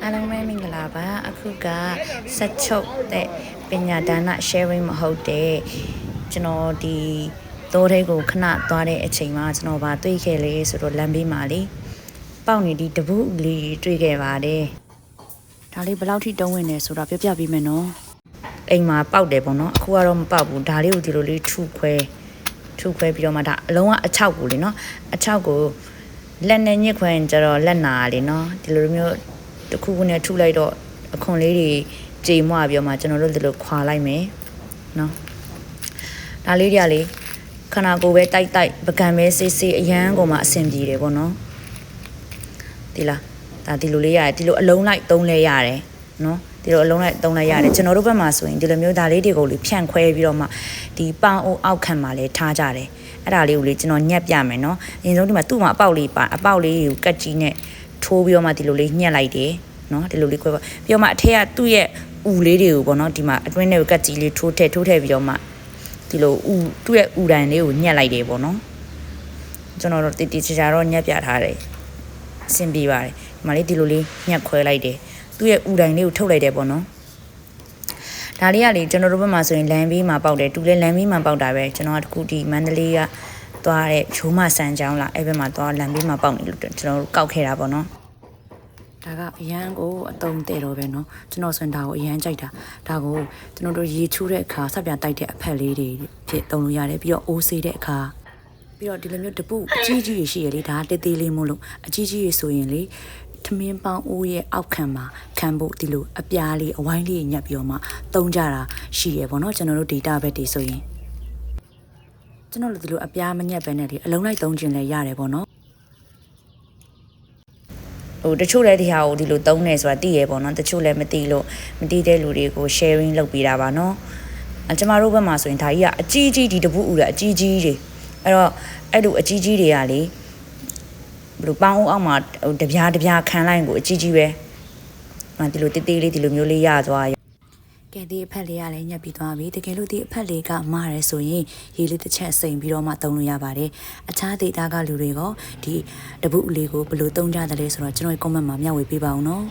အားလုံးပဲမင်္ဂလာပါအခုကဆက်ချုပ်တဲ့ပညာဒါန sharing မဟုတ်တဲ့ကျွန်တော်ဒီတိုးထဲကိုခဏသွားတဲ့အချိန်မှာကျွန်တော်ဗာတွေ့ခဲ့လေဆိုတော့လမ်းဘေးမှာလေပေါက်နေဒီတပုတ်လေးတွေ့ခဲ့ပါတယ်ဒါလေးဘယ်လောက်ထိတုံးဝင်နေဆိုတာပြောပြပေးမယ်နော်အိမ်မှာပေါက်တယ်ပေါ့နော်အခုကတော့မပေါက်ဘူးဒါလေးကိုဒီလိုလေးထုခွဲပြီးတော့မှဒါအလုံးကအချောက်ကိုလေနော်အချောက်ကိုလက်နဲ့ညှစ်ခွဲကြတော့လက်နာလေနော်ဒီလိုမျိုးတခုခုနဲ့ထုလိုက်တော့အခွန်လေးတွေကြေမွားပြီးတော့မှကျွန်တော်တို့ဒီလိုခွာလိုက်မယ်နော်ဒါလေးတွေကလေခဏကိုပဲတိုက်ပကံပဲစေးအရန်ကုန်မှာအဆင်ပြေတယ်ပေါ့နော်ဒီလားဒါဒီလိုလေးရတယ်ဒီလိုအလုံးလိုက်သုံးလဲရတယ်နော်ဒီလိုအလုံးလိုက်သုံးလဲရတယ်ကျွန်တော်တို့ဘက်မှာဆိုရင်ဒီလိုမျိုးဒါလေးတွေကိုလေဖြန့်ခွဲပြီးတော့မှဒီပန်းအိုးအောက်ခံမှာလဲထားကြတယ်အဲ့ဒါလေးကိုလေကျွန်တော်ညက်ပြမယ်နော်အရင်ဆုံးဒီမှာသူ့မှာအပေါက်လေးပါအပေါက်လေးကိုကတ်ကြီးနဲ့ထိုးပြီးတော့မှဒီလိုလေးညက်လိုက်တယ်နော်ဒီလိုလေးခွဲပါပြီးတော့မှအထက်ကသူ့ရဲ့ဥလေးတွေကိုပေါ့နော်ဒီမှာအတွင်းထဲကိုကတ်ကြီးလေးထိုးထည့်ပြီးတော့မှဒီလိုဥသူ့ရဲ့ဥတန်လေးကိုညက်လိုက်တယ်ပေါ့နော်ကျွန်တော်တို့တီချာတော့ညက်ပြထားတယ်အဆင်ပြေပါတယ်ဒီမှာလေးဒီလိုလေးညက်ခွဲလိုက်တယ်သူ့ရဲ့ဥတိုင်းလေးကိုထုတ်လိုက်တယ်ပေါ့နော်ဒါလေးကလေကျွန်တော်တို့ဘက်မှာဆိုရင်လမ်းဘေးမှာပေါက်တယ်တူလဲလမ်းဘေးမှာပေါက်တာပဲကျွန်တော်ကတခုဒီမန္တလေးကသွားတဲ့ချိုးမဆန်ချောင်းလားအဲ့ဘက်မှာသွားလမ်းဘေးမှာပေါက်နေလို့ကျွန်တော်တို့ကောက်ခဲ့တာပေါ့နော်ဒါကအရန်ကိုအတုံးတဲ့တော့ပဲเนาะကျွန်တော်ဆိုရင်ဒါကိုအရန်ကြိုက်တာဒါကိုကျွန်တော်တို့ရေချိုးတဲ့အခါဆက်ပြန်တိုက်တဲ့အဖက်လေးတွေဖြစ်တုံလို့ရတယ်ပြီးတော့အိုးဆေးတဲ့အခါပြီးတော့ဒီလိုမျိုးတပုတ်အကြီးကြီးရှိရလေဒါတေးသေးလေးမို့လို့အကြီးကြီးဆိုရင်လေထမင်းပေါင်းအိုးရဲ့အောက်ခံမှာခံဖို့ဒီလိုအပြားလေးအဝိုင်းလေးညက်ပြီးတော့မှတုံးကြတာရှိရပေါ့เนาะကျွန်တော်တို့ data ဘက်တွေဆိုရင်ကျွန်တော်တို့ဒီလိုအပြားမညက်ပဲနဲ့လေအလုံးလိုက်တုံးခြင်းလည်းရတယ်ပေါ့เนาะဟိုတချို့လည်းဒီဟာကိုဒီလိုသုံးနေဆိုတာသိရပေါ့နော်တချို့လည်းမသိလို့မသိတဲ့လူတွေကို sharing လုပ်ပေးတာပါနော်ကျမတို့ဘက်မှာဆိုရင်ဒါကြီးကအကြီးကြီးဒီတပုဥတာအကြီးကြီးတွေအဲ့တော့အဲ့လိုအကြီးကြီးတွေကလေဘယ်လိုပေါင်းအောင်အောက်မှာဟိုတပြားခံလိုက်ကိုအကြီးကြီးပဲဒီလိုတေးသေးလေးဒီလိုမျိုးလေးရသွားကဲဒီအဖက်လေးကလည်းညက်ပြီးသွားပြီတကယ်လို့ဒီအဖက်လေးကမားရဲဆိုရင်ရေလေးတစ်ချက်စိမ်ပြီးတော့မှသုံးလို့ရပါတယ်အခြားဒေတာကလူတွေကဒီတပုတ်လေးကိုဘယ်လိုသုံးကြတယ်လဲဆိုတော့ကျွန်တော် comment မှာမျှဝေပေးပါအောင်နော်